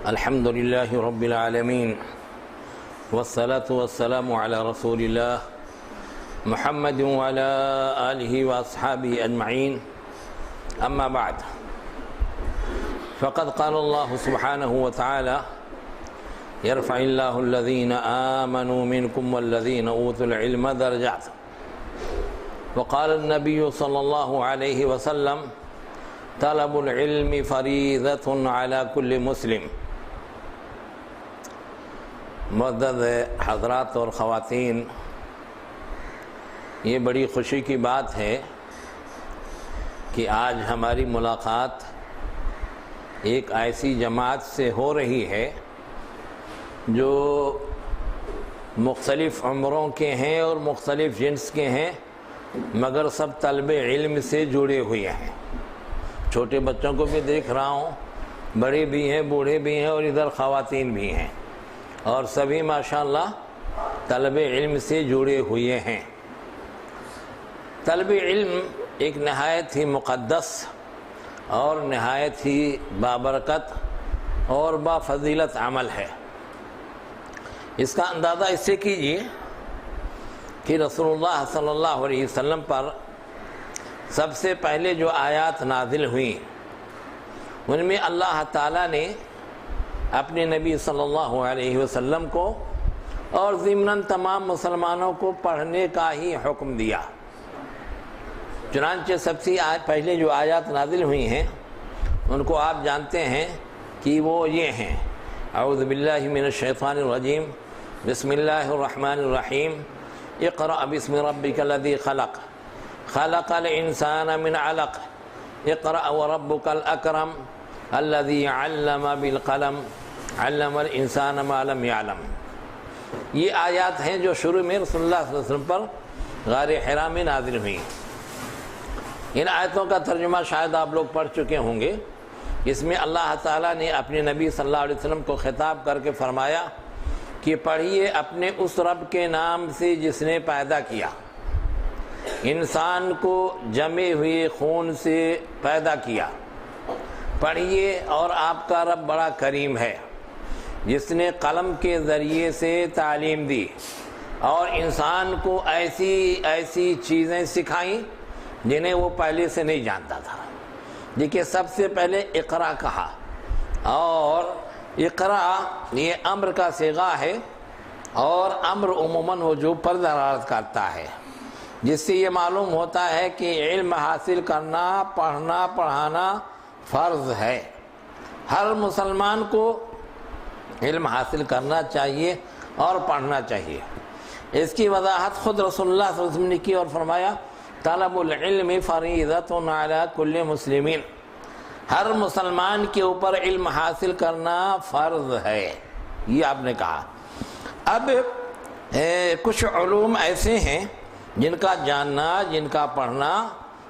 الحمد لله رب العالمين والصلاة والسلام على رسول الله محمد وعلى آله وأصحابه أجمعين أما بعد فقد قال الله سبحانه وتعالى يرفع الله الذين آمنوا منكم والذين أوتوا العلم درجات وقال النبي صلى الله عليه وسلم طلب العلم فریضۃ علی کل مسلم۔ معزز حضرات اور خواتین، یہ بڑی خوشی کی بات ہے کہ آج ہماری ملاقات ایک ایسی جماعت سے ہو رہی ہے جو مختلف عمروں کے ہیں اور مختلف جنس کے ہیں، مگر سب طلب علم سے جڑے ہوئے ہیں۔ چھوٹے بچوں کو بھی دیکھ رہا ہوں، بڑے بھی ہیں، بوڑھے بھی ہیں، اور ادھر خواتین بھی ہیں، اور سبھی ماشاءاللہ طلب علم سے جڑے ہوئے ہیں۔ طلب علم ایک نہایت ہی مقدس اور نہایت ہی بابرکت اور بافضیلت عمل ہے۔ اس کا اندازہ اس سے کیجئے کہ رسول اللہ صلی اللہ علیہ وسلم پر سب سے پہلے جو آیات نازل ہوئیں ان میں اللہ تعالیٰ نے اپنے نبی صلی اللہ علیہ وسلم کو اور ضمناً تمام مسلمانوں کو پڑھنے کا ہی حکم دیا۔ چنانچہ سب سے پہلے جو آیات نازل ہوئی ہیں ان کو آپ جانتے ہیں کہ وہ یہ ہیں: اعوذ باللہ من الشیطان الرجیم، بسم اللہ الرحمن الرحیم، اقرأ بسم ربک الذی خلق خلق الانسان من علق اقرأ وربک الاکرم الذی علم بالقلم علم الانسان ما لم يعلم۔ یہ آیات ہیں جو شروع میں رسول اللہ صلی اللہ علیہ وسلم پر غار حرا میں نازل ہوئی۔ ان آیتوں کا ترجمہ شاید آپ لوگ پڑھ چکے ہوں گے۔ اس میں اللہ تعالیٰ نے اپنے نبی صلی اللہ علیہ وسلم کو خطاب کر کے فرمایا کہ پڑھیے اپنے اس رب کے نام سے جس نے پیدا کیا، انسان کو جمے ہوئے خون سے پیدا کیا۔ پڑھیے اور آپ کا رب بڑا کریم ہے جس نے قلم کے ذریعے سے تعلیم دی اور انسان کو ایسی چیزیں سکھائیں جنہیں وہ پہلے سے نہیں جانتا تھا۔ دیکھیے، سب سے پہلے اقرا کہا، اور اقرا یہ امر کا صیغہ ہے، اور امر عموماً وجوب پر دلالت کرتا ہے، جس سے یہ معلوم ہوتا ہے کہ علم حاصل کرنا، پڑھنا پڑھانا فرض ہے۔ ہر مسلمان کو علم حاصل کرنا چاہیے اور پڑھنا چاہیے۔ اس کی وضاحت خود رسول اللہ صلی اللہ علیہ وسلم نے کی اور فرمایا طلب العلم فریضۃ علی کل مسلمین۔ ہر مسلمان کے اوپر علم حاصل کرنا فرض ہے، یہ آپ نے کہا۔ اب کچھ علوم ایسے ہیں جن کا جاننا، جن کا پڑھنا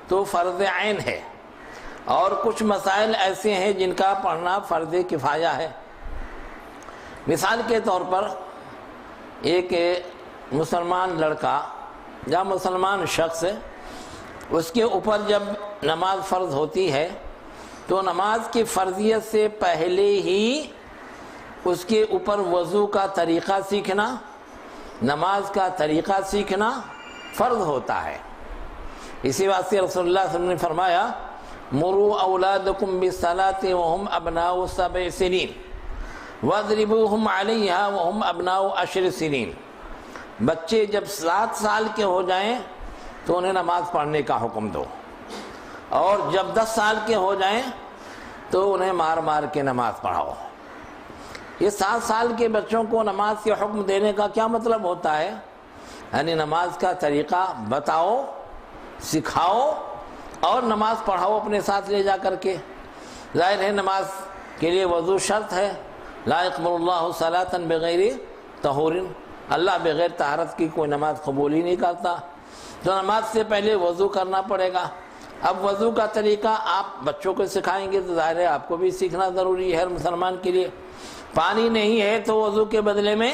تو فرض عین ہے، اور کچھ مسائل ایسے ہیں جن کا پڑھنا فرض کفایہ ہے۔ مثال کے طور پر ایک مسلمان لڑکا یا مسلمان شخص، اس کے اوپر جب نماز فرض ہوتی ہے تو نماز کی فرضیت سے پہلے ہی اس کے اوپر وضو کا طریقہ سیکھنا، نماز کا طریقہ سیکھنا فرض ہوتا ہے۔ اسی واسطے رسول اللہ صلی اللہ علیہ وسلم نے فرمایا مروا اولادکم بالصلاۃ وهم ابناء 7 سنین واضربوهم علیہا وهم ابناء 10 سنین۔ بچے جب 7 سال کے ہو جائیں تو انہیں نماز پڑھنے کا حکم دو، اور جب 10 سال کے ہو جائیں تو انہیں مار مار کے نماز پڑھاؤ۔ یہ 7 سال کے بچوں کو نماز کے حکم دینے کا کیا مطلب ہوتا ہے؟ یعنی نماز کا طریقہ بتاؤ، سکھاؤ اور نماز پڑھاؤ اپنے ساتھ لے جا کر کے۔ ظاہر ہے نماز کے لیے وضو شرط ہے، لا يقبل اللہ صلاۃ بغیر طہور، اللہ بغیر طہارت کی کوئی نماز قبول ہی نہیں کرتا، تو نماز سے پہلے وضو کرنا پڑے گا۔ اب وضو کا طریقہ آپ بچوں کو سکھائیں گے تو ظاہر ہے آپ کو بھی سیکھنا ضروری ہے ہر مسلمان کے لیے۔ پانی نہیں ہے تو وضو کے بدلے میں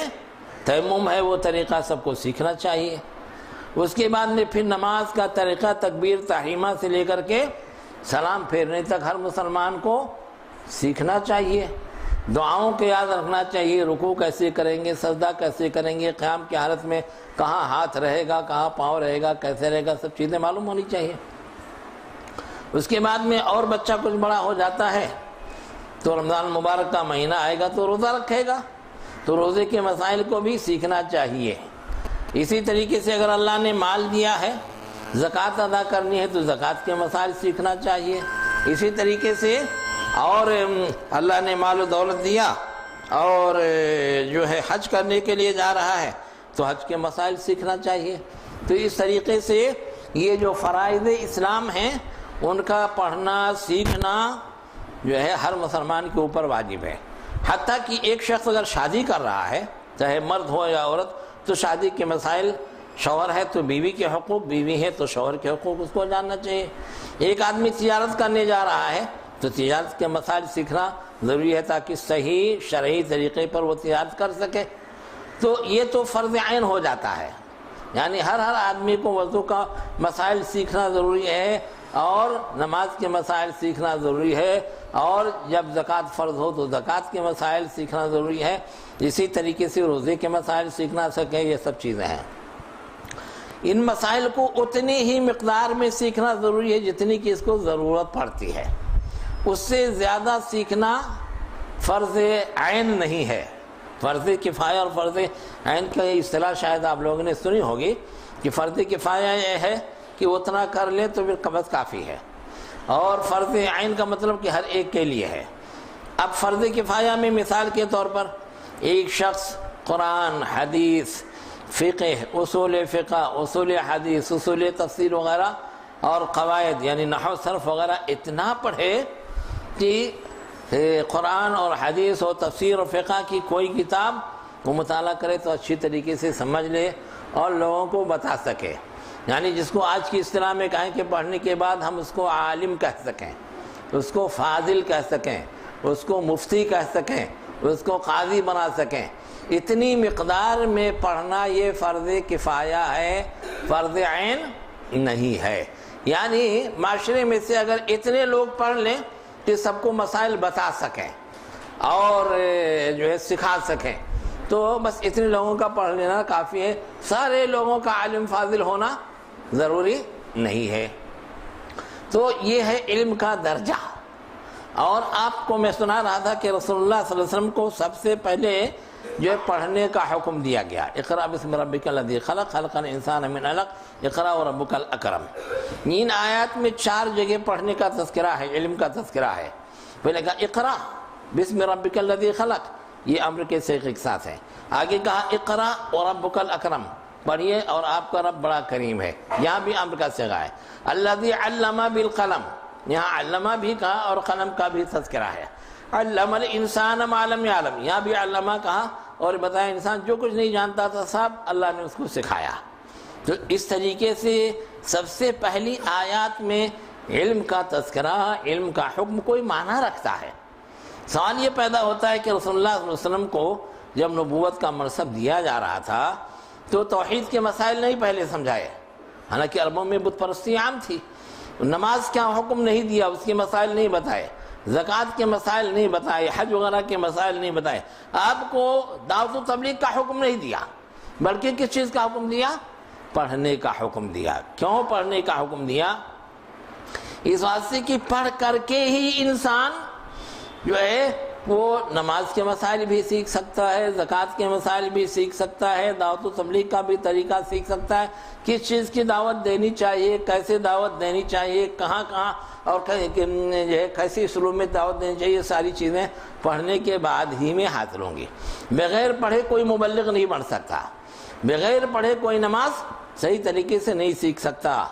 تیمم ہے، وہ طریقہ سب کو سیکھنا چاہیے۔ اس کے بعد میں پھر نماز کا طریقہ تکبیر تحریمہ سے لے کر کے سلام پھیرنے تک ہر مسلمان کو سیکھنا چاہیے۔ دعاؤں کو یاد رکھنا چاہیے، رکوع کیسے کریں گے، سجدہ کیسے کریں گے، قیام کی حالت میں کہاں ہاتھ رہے گا، کہاں پاؤں رہے گا، کیسے رہے گا، سب چیزیں معلوم ہونی چاہیے۔ اس کے بعد میں اور بچہ کچھ بڑا ہو جاتا ہے تو رمضان مبارک کا مہینہ آئے گا تو روزہ رکھے گا، تو روزے کے مسائل کو بھی سیکھنا چاہیے۔ اسی طریقے سے اگر اللہ نے مال دیا ہے، زکوٰۃ ادا کرنی ہے تو زکوٰۃ کے مسائل سیکھنا چاہیے۔ اسی طریقے سے اور اللہ نے مال و دولت دیا اور جو ہے حج کرنے کے لیے جا رہا ہے تو حج کے مسائل سیکھنا چاہیے۔ تو اس طریقے سے یہ جو فرائض اسلام ہیں ان کا پڑھنا سیکھنا جو ہے ہر مسلمان کے اوپر واجب ہے۔ حتیٰ کہ ایک شخص اگر شادی کر رہا ہے، چاہے مرد ہو یا عورت، تو شادی کے مسائل، شوہر ہے تو بیوی کے حقوق، بیوی ہے تو شوہر کے حقوق اس کو جاننا چاہیے۔ ایک آدمی تجارت کرنے جا رہا ہے تو تجارت کے مسائل سیکھنا ضروری ہے تاکہ صحیح شرعی طریقے پر وہ تجارت کر سکے۔ تو یہ تو فرض عین ہو جاتا ہے، یعنی ہر آدمی کو وضو کا مسائل سیکھنا ضروری ہے اور نماز کے مسائل سیکھنا ضروری ہے، اور جب زکوٰۃ فرض ہو تو زکوٰۃ کے مسائل سیکھنا ضروری ہے۔ اسی طریقے سے روزے کے مسائل سیکھنا سکیں، یہ سب چیزیں ہیں۔ ان مسائل کو اتنی ہی مقدار میں سیکھنا ضروری ہے جتنی کہ اس کو ضرورت پڑتی ہے، اس سے زیادہ سیکھنا فرض عین نہیں ہے۔ فرض کفایہ اور فرض عین کا یہ اصطلاح شاید آپ لوگوں نے سنی ہوگی کہ فرض کفایہ یہ ہے کہ اتنا کر لے تو پھر قبض کافی ہے، اور فرض عین کا مطلب کہ ہر ایک کے لیے ہے۔ اب فرض کفایہ میں مثال کے طور پر ایک شخص قرآن، حدیث، فقہ، اصول حدیث، اصول تفسیر وغیرہ اور قواعد یعنی نحو صرف وغیرہ اتنا پڑھے کہ قرآن اور حدیث اور تفسیر اور فقہ کی کوئی کتاب وہ مطالعہ کرے تو اچھی طریقے سے سمجھ لے اور لوگوں کو بتا سکے، یعنی جس کو آج کی اصطلاح میں کہیں کہ پڑھنے کے بعد ہم اس کو عالم کہہ سکیں، اس کو فاضل کہہ سکیں، اس کو مفتی کہہ سکیں، اس کو قاضی بنا سکیں۔ اتنی مقدار میں پڑھنا یہ فرض کفایہ ہے، فرض عین نہیں ہے۔ یعنی معاشرے میں سے اگر اتنے لوگ پڑھ لیں کہ سب کو مسائل بتا سکیں اور جو ہے سکھا سکیں تو بس اتنے لوگوں کا پڑھ لینا کافی ہے، سارے لوگوں کا عالم فاضل ہونا ضروری نہیں ہے۔ تو یہ ہے علم کا درجہ۔ اور آپ کو میں سنا رہا تھا کہ رسول اللہ صلی اللہ علیہ وسلم کو سب سے پہلے جو ہے پڑھنے کا حکم دیا گیا، اقرأ بسم ربک الذی خلق، خلق الانسان من علق، اقرأ وربک الاکرم۔ ان آیات میں 4 جگہ پڑھنے کا تذکرہ ہے، علم کا تذکرہ ہے۔ پہلے کہا اقرأ بسم ربک الذی خلق، یہ امر کے صیغے کے ساتھ ہے۔ آگے کہا اقرأ وربک الاکرم، پڑھیے اور آپ کا رب بڑا کریم ہے، یہاں بھی امر کا صیغہ ہے۔ الذی علم بالقلم، یہاں علمہ بھی کہا اور قلم کا بھی تذکرہ ہے۔ علم الانسان ما لم یعلم، یہاں بھی علمہ کہا اور بتایا انسان جو کچھ نہیں جانتا تھا سب اللہ نے اس کو سکھایا۔ تو اس طریقے سے سب سے پہلی آیات میں علم کا تذکرہ، علم کا حکم کوئی معنی رکھتا ہے۔ سوال یہ پیدا ہوتا ہے کہ رسول اللہ صلی اللہ علیہ وسلم کو جب نبوت کا منصب دیا جا رہا تھا تو توحید کے مسائل نہیں پہلے سمجھائے، حالانکہ عربوں میں بت پرستی عام تھی۔ نماز کیا حکم نہیں دیا، اس کے مسائل نہیں بتائے، زکوٰۃ کے مسائل نہیں بتائے، حج وغیرہ کے مسائل نہیں بتائے۔ آپ کو دعوت و تبلیغ کا حکم نہیں دیا، بلکہ کس چیز کا حکم دیا؟ پڑھنے کا حکم دیا۔ کیوں پڑھنے کا حکم دیا؟ اس واسطے کہ پڑھ کر کے ہی انسان جو ہے وہ نماز کے مسائل بھی سیکھ سکتا ہے، زکوٰۃ کے مسائل بھی سیکھ سکتا ہے، دعوت و تبلیغ کا بھی طریقہ سیکھ سکتا ہے، کس چیز کی دعوت دینی چاہیے، کیسے دعوت دینی چاہیے، کہاں کہاں اور کیسی اسلوب میں دعوت دینی چاہیے، یہ ساری چیزیں پڑھنے کے بعد ہی میں حاصل ہوں گی۔ بغیر پڑھے کوئی مبلغ نہیں بن سکتا، بغیر پڑھے کوئی نماز صحیح طریقے سے نہیں سیکھ سکتا۔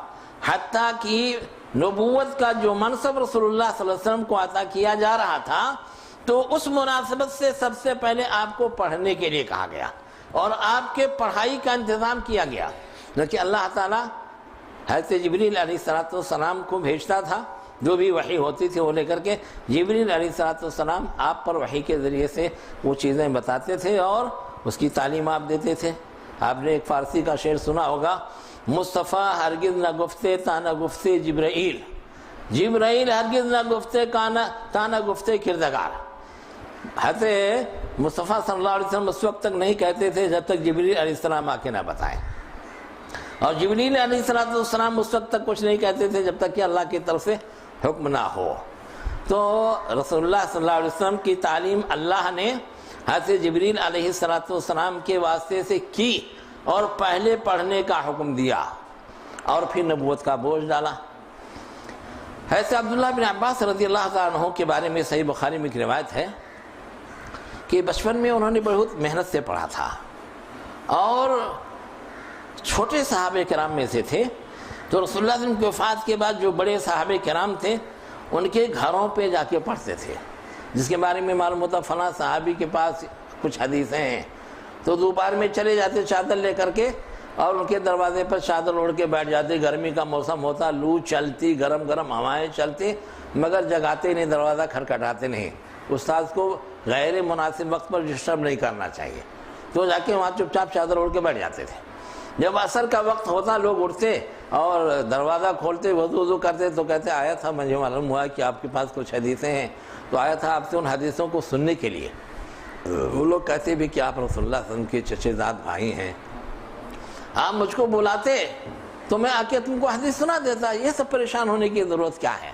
حتیٰ کہ نبوت کا جو منصب رسول اللہ صلی اللہ علیہ وسلم کو عطا کیا جا رہا تھا تو اس مناسبت سے سب سے پہلے آپ کو پڑھنے کے لیے کہا گیا اور آپ کے پڑھائی کا انتظام کیا گیا، کیونکہ اللہ تعالیٰ حضرت جبریل علیہ السلام کو بھیجتا تھا، جو بھی وحی ہوتی تھی وہ لے کر کے جبریل علیہ السلام آپ پر وحی کے ذریعے سے وہ چیزیں بتاتے تھے اور اس کی تعلیم آپ دیتے تھے۔ آپ نے ایک فارسی کا شعر سنا ہوگا، مصطفیٰ ہرگز نہ گفتے تانا گفتے جبرائیل، جبرائیل ہرگز نہ گفتے تانا گفتے کردگار۔ حضرت مصطفیٰ صلی اللہ علیہ وسلم اس وقت تک نہیں کہتے تھے جب تک جبریل علیہ السلام آ کے نہ بتائیں، اور جبریل علیہ السلام اس وقت تک کچھ نہیں کہتے تھے جب تک کہ اللہ کی طرف سے حکم نہ ہو۔ تو رسول اللہ صلی اللہ علیہ وسلم کی تعلیم اللہ نے حضرت جبریل علیہ السلام کے واسطے سے کی، اور پہلے پڑھنے کا حکم دیا اور پھر نبوت کا بوجھ ڈالا۔ حضرت عبداللہ بن عباس رضی اللہ تعالیٰ عنہ کے بارے میں صحیح بخاری میں ایک روایت ہے کہ بچپن میں انہوں نے بہت محنت سے پڑھا تھا، اور چھوٹے صحابہ کرام میں سے تھے۔ تو رسول اللہ صلی اللہ علیہ وسلم کی وفات کے بعد جو بڑے صحابہ کرام تھے ان کے گھروں پہ جا کے پڑھتے تھے، جس کے بارے میں معلوم ہوتا فلاں صحابی کے پاس کچھ حدیثیں ہیں، تو دوپہر میں چلے جاتے چادر لے کر کے، اور ان کے دروازے پر چادر اوڑھ کے بیٹھ جاتے۔ گرمی کا موسم ہوتا، لو چلتی، گرم گرم ہوائیں چلتی، مگر جگاتے نہیں، دروازہ کھٹکھٹاتے نہیں۔ استاد کو غیر مناسب وقت پر ڈسٹرب نہیں کرنا چاہیے، تو جا کے وہاں چپ چاپ چادر اوڑھ کے بیٹھ جاتے تھے۔ جب عصر کا وقت ہوتا لوگ اٹھتے اور دروازہ کھولتے، وضو کرتے، تو کہتے آیا تھا، مجھے معلوم ہوا کہ آپ کے پاس کچھ حدیثیں ہیں، تو آیا تھا آپ سے ان حدیثوں کو سننے کے لیے۔ وہ لوگ کہتے بھی کہ آپ رسول اللہ صلی اللہ علیہ وسلم کے چچے زاد بھائی ہیں، آپ مجھ کو بلاتے تو میں آ کے تم کو حدیث سنا دیتا، یہ سب پریشان ہونے کی ضرورت کیا ہے؟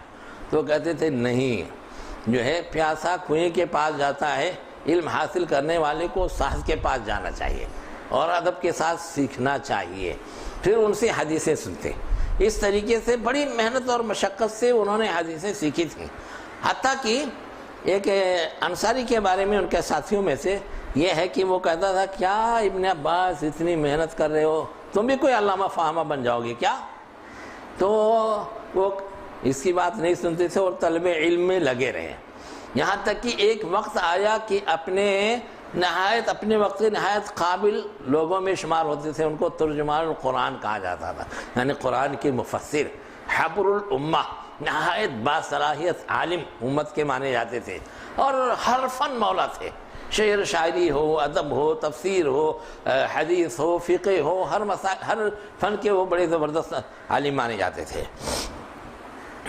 تو کہتے تھے نہیں، جو ہے پیاسا کنویں کے پاس جاتا ہے، علم حاصل کرنے والے کو ساحل کے پاس جانا چاہیے اور ادب کے ساتھ سیکھنا چاہیے، پھر ان سے حدیثیں سنتے۔ اس طریقے سے بڑی محنت اور مشقت سے انہوں نے حدیثیں سیکھی تھیں۔ حتیٰ کہ ایک انصاری کے بارے میں ان کے ساتھیوں میں سے یہ ہے کہ وہ کہتا تھا کیا ابن عباس اتنی محنت کر رہے ہو، تم بھی کوئی علامہ فاہمہ بن جاؤ گے کیا؟ تو وہ اس کی بات نہیں سنتے تھے اور طلب علم میں لگے رہے، یہاں تک کہ ایک وقت آیا کہ اپنے وقت نہایت قابل لوگوں میں شمار ہوتے تھے، ان کو ترجمان القرآن کہا جاتا تھا، یعنی قرآن کے مفسر، حبر الامہ، نہایت باصلاحیت عالم امت کے مانے جاتے تھے، اور ہر فن مولا تھے، شعر شاعری ہو، ادب ہو، تفسیر ہو، حدیث ہو، فقہ ہو، ہر فن کے وہ بڑے زبردست عالم مانے جاتے تھے۔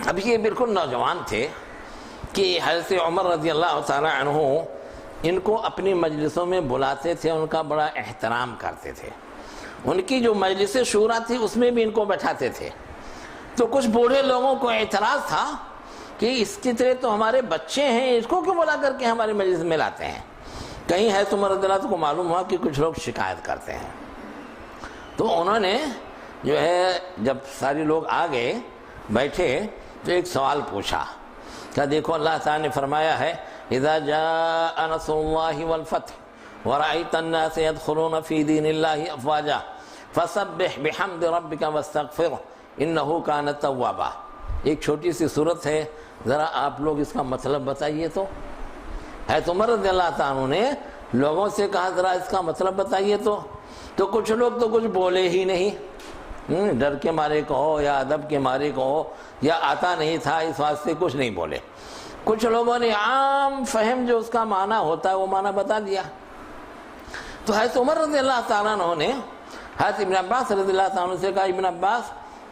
اب یہ بالکل نوجوان تھے کہ حضرت عمر رضی اللہ تعالی عنہ ان کو اپنی مجلسوں میں بلاتے تھے، ان کا بڑا احترام کرتے تھے، ان کی جو مجلس شورا تھی اس میں بھی ان کو بیٹھاتے تھے۔ تو کچھ بوڑھے لوگوں کو اعتراض تھا کہ اس کی طرح تو ہمارے بچے ہیں، اس کو کیوں بلا کر کے ہمارے مجلس میں لاتے ہیں؟ کہیں ہے عمر رضی اللہ عنہ کو معلوم ہوا کہ کچھ لوگ شکایت کرتے ہیں، تو انہوں نے جو ہے جب سارے لوگ آ گئے بیٹھے تو ایک سوال پوچھا کہ دیکھو اللہ تعالیٰ نے فرمایا ہے اذا جاء نصر اللہ والفتح ورأيت الناس يدخلون في دين الله افواجا فسبح بحمد ربك واستغفره انه كان توابا۔ ایک چھوٹی سی صورت ہے، ذرا آپ لوگ اس کا مطلب بتائیے۔ تو حضرت عمر رضی اللہ تعالیٰ نے لوگوں سے کہا ذرا اس کا مطلب بتائیے۔ تو کچھ لوگ تو کچھ بولے ہی نہیں، ڈر کے مارے کہو یا ادب کے مارے کہو یا آتا نہیں تھا اس واسطے کچھ نہیں بولے۔ کچھ لوگوں نے عام فہم جو اس کا معنی ہوتا ہے وہ معنی بتا دیا۔ تو حضرت عمر رضی اللہ تعالیٰ عنہ نے حضرت ابن عباس رضی اللہ تعالیٰ عنہ سے کہا ابن عباس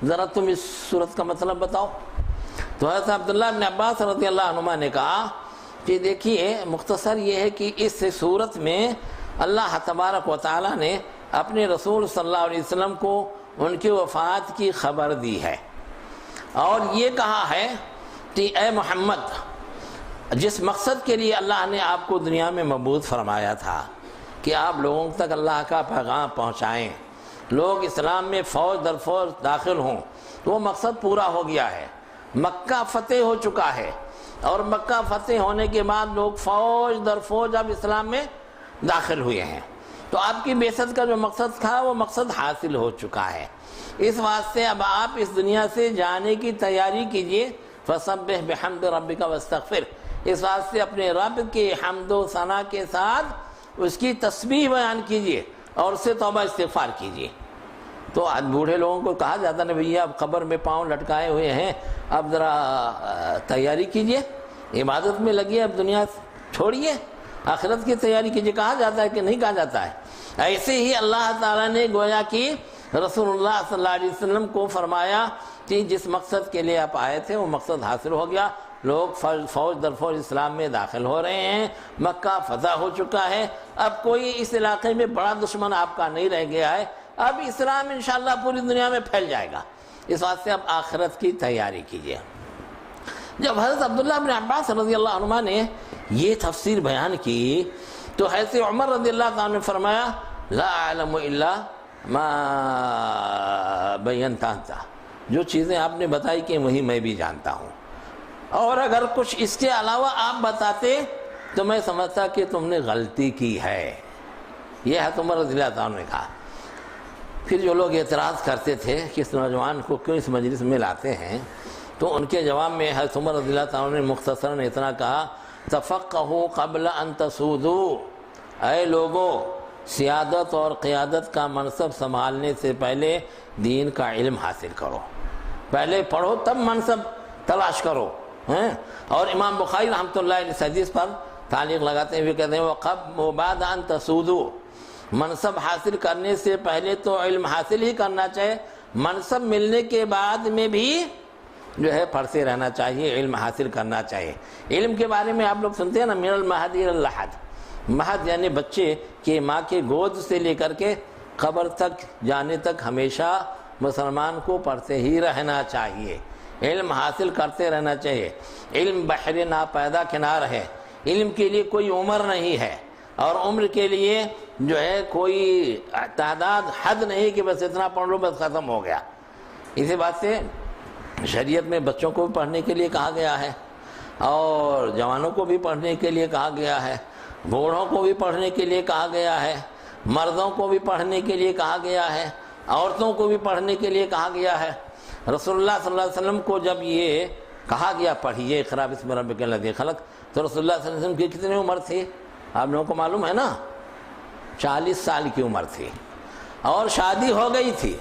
ذرا تم اس صورت کا مطلب بتاؤ۔ تو حضرت عبداللہ ابن عباس رضی اللہ عنہ نے کہا کہ دیکھیے مختصر یہ ہے کہ اس صورت میں اللہ تبارک و تعالیٰ نے اپنے رسول صلی اللہ علیہ وسلم کو ان کی وفات کی خبر دی ہے، اور یہ کہا ہے کہ اے محمد، جس مقصد کے لیے اللہ نے آپ کو دنیا میں مبعوث فرمایا تھا کہ آپ لوگوں تک اللہ کا پیغام پہنچائیں، لوگ اسلام میں فوج در فوج داخل ہوں، وہ مقصد پورا ہو گیا ہے۔ مکہ فتح ہو چکا ہے، اور مکہ فتح ہونے کے بعد لوگ فوج در فوج اب اسلام میں داخل ہوئے ہیں، تو آپ کی بعثت کا جو مقصد تھا وہ مقصد حاصل ہو چکا ہے۔ اس واسطے اب آپ اس دنیا سے جانے کی تیاری کیجئے، فسبح بحمد ربک واستغفر، اس واسطے اپنے رب کے حمد و ثنا کے ساتھ اس کی تسبیح بیان کیجئے اور اس سے توبہ استغفار کیجئے۔ تو بوڑھے لوگوں کو کہا جاتا ہے بھیا اب قبر میں پاؤں لٹکائے ہوئے ہیں، اب ذرا تیاری کیجئے، عبادت میں لگیے، اب دنیا چھوڑیے، آخرت کی تیاری کیجئے۔ کہا جاتا ہے کہ نہیں کہا جاتا ہے؟ ایسے ہی اللہ تعالیٰ نے گویا کہ رسول اللہ صلی اللہ علیہ وسلم کو فرمایا کہ جس مقصد کے لیے آپ آئے تھے وہ مقصد حاصل ہو گیا، لوگ فوج در فوج اسلام میں داخل ہو رہے ہیں، مکہ فتح ہو چکا ہے، اب کوئی اس علاقے میں بڑا دشمن آپ کا نہیں رہ گیا ہے، اب اسلام انشاءاللہ پوری دنیا میں پھیل جائے گا، اس واسطے اب آخرت کی تیاری کیجیے۔ جب حضرت عبداللہ بن عباس رضی اللہ عنہ نے یہ تفسیر بیان کی تو حضرت عمر رضی اللہ عنہ نے فرمایا لا اعلم الا ما بینت انت، جو چیزیں آپ نے بتائی کہ وہی میں بھی جانتا ہوں، اور اگر کچھ اس کے علاوہ آپ بتاتے تو میں سمجھتا کہ تم نے غلطی کی ہے، یہ حضرت عمر رضی اللہ عنہ نے کہا۔ پھر جو لوگ اعتراض کرتے تھے کہ اس نوجوان کو کیوں اس مجلس میں لاتے ہیں، تو ان کے جواب میں حضرت عمر رضی اللہ عنہ نے مختصراً اتنا کہا تفقہوا قبل ان تسودوا، اے لوگوں سیادت اور قیادت کا منصب سنبھالنے سے پہلے دین کا علم حاصل کرو، پہلے پڑھو تب منصب تلاش کرو۔ اور امام بخاری رحمۃ اللہ علیہ اس حدیث پر تعلیق لگاتے ہوئے کہتے ہیں وبعد ان تسودوا، منصب حاصل کرنے سے پہلے تو علم حاصل ہی کرنا چاہیے، منصب ملنے کے بعد میں بھی جو ہے پڑھتے رہنا چاہیے، علم حاصل کرنا چاہیے۔ علم کے بارے میں آپ لوگ سنتے ہیں نا، من المہد الی اللحد، مہد یعنی بچے کہ ماں کے گود سے لے کر کے قبر تک جانے تک ہمیشہ مسلمان کو پڑھتے ہی رہنا چاہیے، علم حاصل کرتے رہنا چاہیے۔ علم بحر ناپیدا کنار ہے، علم کے لیے کوئی عمر نہیں ہے، اور عمر کے لیے جو ہے کوئی تعداد حد نہیں کہ بس اتنا پڑھ لو بس ختم ہو گیا۔ اسی بات سے شریعت میں بچوں کو بھی پڑھنے کے لیے کہا گیا ہے، اور جوانوں کو بھی پڑھنے کے لیے کہا گیا ہے، بوڑھوں کو بھی پڑھنے کے لیے کہا گیا ہے، مردوں کو بھی پڑھنے کے لیے کہا گیا ہے، عورتوں کو بھی پڑھنے کے لیے کہا گیا ہے۔ رسول اللہ صلی اللہ علیہ وسلم کو جب یہ کہا گیا پڑھیے اقرأ بسم ربک الذی خلق، تو رسول اللہ صلی اللہ علیہ وسلم کی کتنی عمر تھی آپ لوگوں کو معلوم ہے نا؟ 40 سال کی عمر تھی، اور شادی ہو گئی تھی،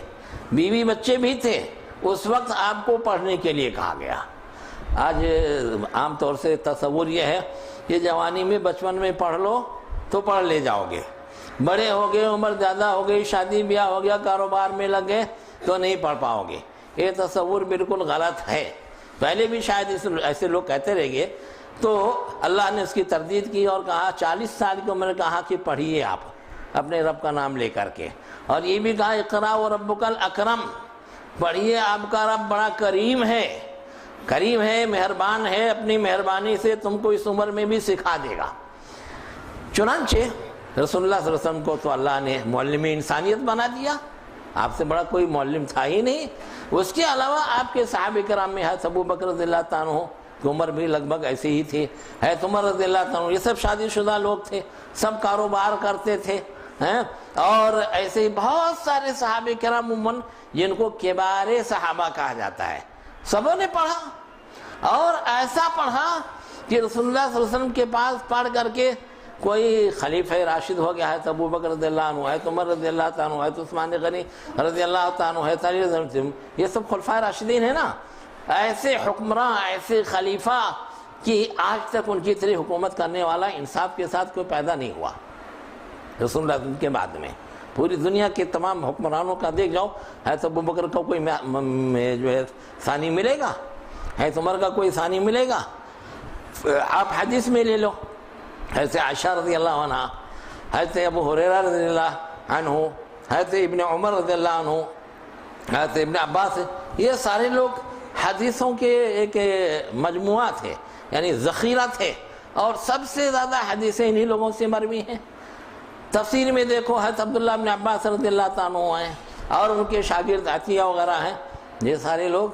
بیوی بچے بھی تھے، اس وقت آپ کو پڑھنے کے لیے کہا گیا۔ آج عام طور سے تصور یہ ہے کہ جوانی میں بچپن میں پڑھ لو تو پڑھ لے جاؤ گے، بڑے ہو گئے، عمر زیادہ ہو گئی، شادی بیاہ ہو گیا، کاروبار میں لگ گئے تو نہیں پڑھ پاؤ گے، یہ تصور بالکل غلط ہے۔ پہلے بھی شاید ایسے لوگ کہتے رہ گئے، تو اللہ نے اس کی تردید کی اور کہا 40 سال کی عمر کہا کہ پڑھیے آپ اپنے رب کا نام لے کر کے، اور یہ بھی کہا اقرأ وربک الاکرم، پڑھیے آپ کا رب بڑا کریم ہے، کریم ہے، مہربان ہے، اپنی مہربانی سے تم کو اس عمر میں بھی سکھا دے گا۔ چنانچہ رسول اللہ صلی اللہ علیہ وسلم کو تو اللہ نے معلم انسانیت بنا دیا، آپ سے بڑا کوئی معلم تھا ہی نہیں۔ اس کے علاوہ آپ کے صحابہ کرام میں حضرت ابو بکر رضی اللہ عنہ کی عمر بھی لگ بھگ ایسی ہی تھی، حضرت عمر رضی اللہ عنہ، یہ سب شادی شدہ لوگ تھے، سب کاروبار کرتے تھے، اور ایسے ہی بہت سارے صحابہ کرام عموماً جن کو کبار صحابہ کہا جاتا ہے، سبوں نے پڑھا، اور ایسا پڑھا کہ رسول اللہ صلی اللہ علیہ وسلم کے پاس پڑھ کر کے کوئی خلیفہ راشد ہو گیا ہے، تو ابو بکر رضی اللہ عنہ ہے، تو عمر رضی اللہ عنہ ہے، تو عثمان غنی رضی اللہ عنہ ہے، یہ سب خلفائے راشدین ہیں نا، ایسے حکمراں، ایسے خلیفہ کہ آج تک ان کی طرح حکومت کرنے والا انصاف کے ساتھ کوئی پیدا نہیں ہوا رسول اللہ صلی اللہ علیہ وسلم کے بعد میں۔ پوری دنیا کے تمام حکمرانوں کا دیکھ جاؤ، حضرت ابو بکر کو کوئی جو ہے ثانی ملے گا، حضرت عمر کا کوئی ثانی ملے گا؟ آپ حدیث میں لے لو، حضرت عائشہ رضی اللہ عنہ، حضرت ابو ہریرہ رضی اللہ عنہ، حضرت ابن عمر رضی اللہ عنہ، حضرت ابن عباس، یہ سارے لوگ حدیثوں کے ایک مجموعہ تھے، یعنی ذخیرہ تھے، اور سب سے زیادہ حدیثیں انہی لوگوں سے مروی ہیں۔ تفسیر میں دیکھو حضرت عبداللہ بن عباس رضی اللہ عنہ ہیں، اور ان کے شاگرد عطیہ وغیرہ ہیں، یہ سارے لوگ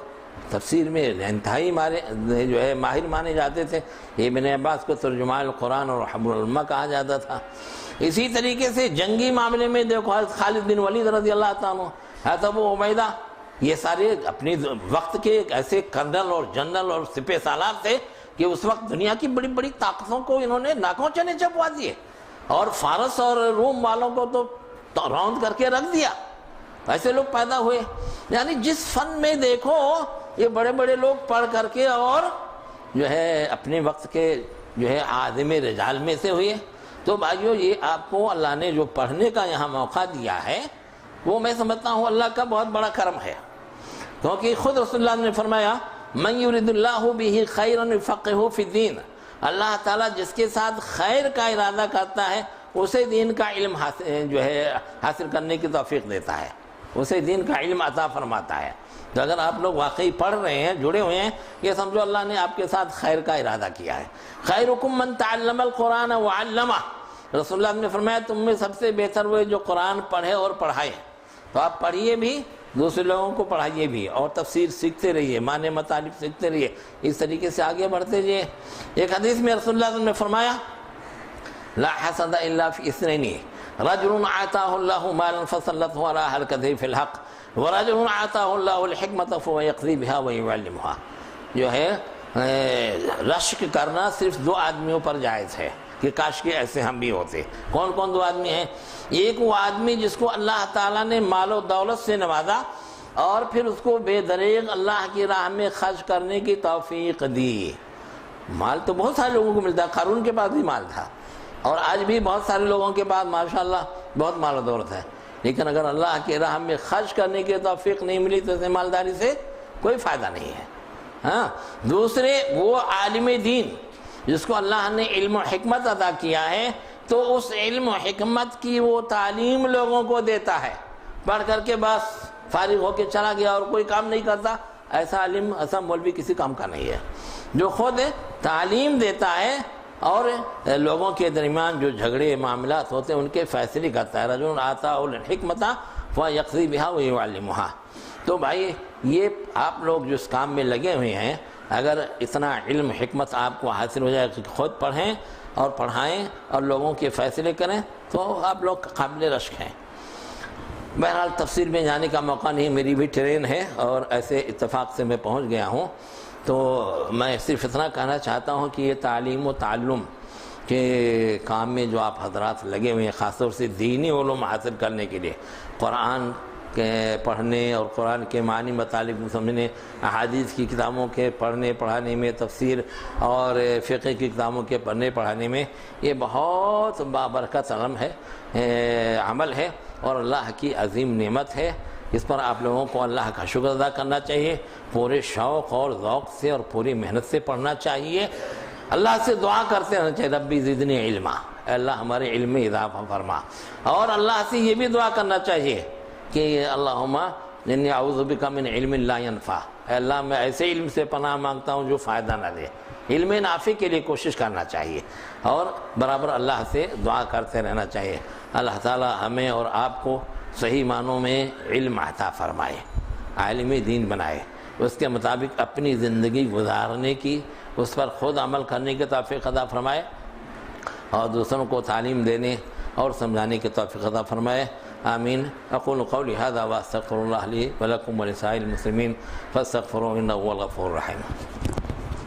تفسیر میں انتہائی جو ہے ماہر مانے جاتے تھے۔ ابن عباس کو ترجمان القرآن اور حبر الامہ کہا جاتا تھا۔ اسی طریقے سے جنگی معاملے میں دیکھو حضرت خالد بن ولید رضی اللہ عنہ، حضرت ابو عبیدہ، یہ سارے اپنی وقت کے ایسے کرنل اور جنرل اور سپہ سالار تھے کہ اس وقت دنیا کی بڑی بڑی طاقتوں کو انہوں نے ناکوں چنے چبوا دیے، اور فارس اور روم والوں کو تو راؤنڈ کر کے رکھ دیا۔ ایسے لوگ پیدا ہوئے، یعنی جس فن میں دیکھو یہ بڑے بڑے لوگ پڑھ کر کے اور جو ہے اپنے وقت کے جو ہے عازم رجال میں سے ہوئے۔ تو بھائیو، یہ آپ کو اللہ نے جو پڑھنے کا یہاں موقع دیا ہے وہ میں سمجھتا ہوں اللہ کا بہت بڑا کرم ہے، کیونکہ خود رسول اللہ نے فرمایا من یرید اللہ بہ خیرا یفقہہ فی الدین، اللہ تعالیٰ جس کے ساتھ خیر کا ارادہ کرتا ہے اسے دین کا علم حاصل کرنے کی توفیق دیتا ہے، اسے دین کا علم عطا فرماتا ہے۔ تو اگر آپ لوگ واقعی پڑھ رہے ہیں، جڑے ہوئے ہیں، یہ سمجھو اللہ نے آپ کے ساتھ خیر کا ارادہ کیا ہے۔ خیرکم من تعلم القرآن وعلمہ، رسول اللہ نے فرمایا تم میں سب سے بہتر وہ جو قرآن پڑھے اور پڑھائے۔ تو آپ پڑھیے بھی، دوسرے لوگوں کو پڑھائیے بھی، اور تفسیر سیکھتے رہیے، معنی مطالب سیکھتے رہیے، اس طریقے سے آگے بڑھتے رہیے۔ ایک حدیث میں رسول اللہ نے فرمایا لا حسد الا فی اثنین، رجل آتاہ اللہ مالا فسلطہ علی حلقتہ فی الحق، ورجل آتاہ اللہ الحکمۃ فہو یقضی بہا ویعلمہا۔ جو ہے رشک کرنا صرف دو آدمیوں پر جائز ہے، کہ کاش کہ ایسے ہم بھی ہوتے۔ کون کون دو آدمی ہیں؟ ایک وہ آدمی جس کو اللہ تعالیٰ نے مال و دولت سے نوازا اور پھر اس کو بے دریغ اللہ کی راہ میں خرچ کرنے کی توفیق دی۔ مال تو بہت سارے لوگوں کو ملتا ہے، قارون کے پاس بھی مال تھا، اور آج بھی بہت سارے لوگوں کے پاس ماشاءاللہ بہت مال و دولت ہے، لیکن اگر اللہ کی راہ میں خرچ کرنے کی توفیق نہیں ملی تو اسے مالداری سے کوئی فائدہ نہیں ہے۔ ہاں، دوسرے وہ عالم دین جس کو اللہ نے علم و حکمت عطا کیا ہے، تو اس علم و حکمت کی وہ تعلیم لوگوں کو دیتا ہے، پڑھ کر کے بس فارغ ہو کے چلا گیا اور کوئی کام نہیں کرتا، ایسا علم ایسا مولوی کسی کام کا نہیں ہے۔ جو خود تعلیم دیتا ہے اور لوگوں کے درمیان جو جھگڑے معاملات ہوتے ہیں ان کے فیصلے کرتا ہے، رجل آتاہ الحکمۃ فیقضی بہا ویعلمہا۔ تو بھائی یہ آپ لوگ جو اس کام میں لگے ہوئے ہیں، اگر اتنا علم حکمت آپ کو حاصل ہو جائے کہ خود پڑھیں اور پڑھائیں اور لوگوں کے فیصلے کریں تو آپ لوگ قابل رشک ہیں۔ بہرحال تفسیر میں جانے کا موقع نہیں، میری بھی ٹرین ہے اور ایسے اتفاق سے میں پہنچ گیا ہوں، تو میں صرف اتنا کہنا چاہتا ہوں کہ یہ تعلیم و تعلم کے کام میں جو آپ حضرات لگے ہوئے ہیں، خاص طور سے دینی علوم حاصل کرنے کے لیے، قرآن کے پڑھنے اور قرآن کے معنی مطالب سمجھنے، احادیث کی کتابوں کے پڑھنے پڑھانے میں، تفسیر اور فقہ کی کتابوں کے پڑھنے پڑھانے میں، یہ بہت بابرکت عمل ہے اور اللہ کی عظیم نعمت ہے۔ اس پر آپ لوگوں کو اللہ کا شکر ادا کرنا چاہیے، پورے شوق اور ذوق سے اور پوری محنت سے پڑھنا چاہیے، اللہ سے دعا کرتے رہنا چاہیے ربی زدنی علما، اے اللہ ہمارے علم میں اضافہ فرما، اور اللہ سے یہ بھی دعا کرنا چاہیے کہ اللہم انی اعوذ بک من علم لا ینفع، اے اللہ میں ایسے علم سے پناہ مانگتا ہوں جو فائدہ نہ دے۔ علم نافع کے لیے کوشش کرنا چاہیے اور برابر اللہ سے دعا کرتے رہنا چاہیے۔ اللہ تعالی ہمیں اور آپ کو صحیح معنوں میں علم عطا فرمائے، عالم دین بنائے، اس کے مطابق اپنی زندگی گزارنے کی، اس پر خود عمل کرنے کی توفیق عطا فرمائے، اور دوسروں کو تعلیم دینے اور سمجھانے کی توفیق عطا فرمائے۔ آمین۔ اقول قولی هذا واستغفر اللہ لی ولکم ولسائر المسلمین فاستغفروہ انہ هو الغفور الرحیم۔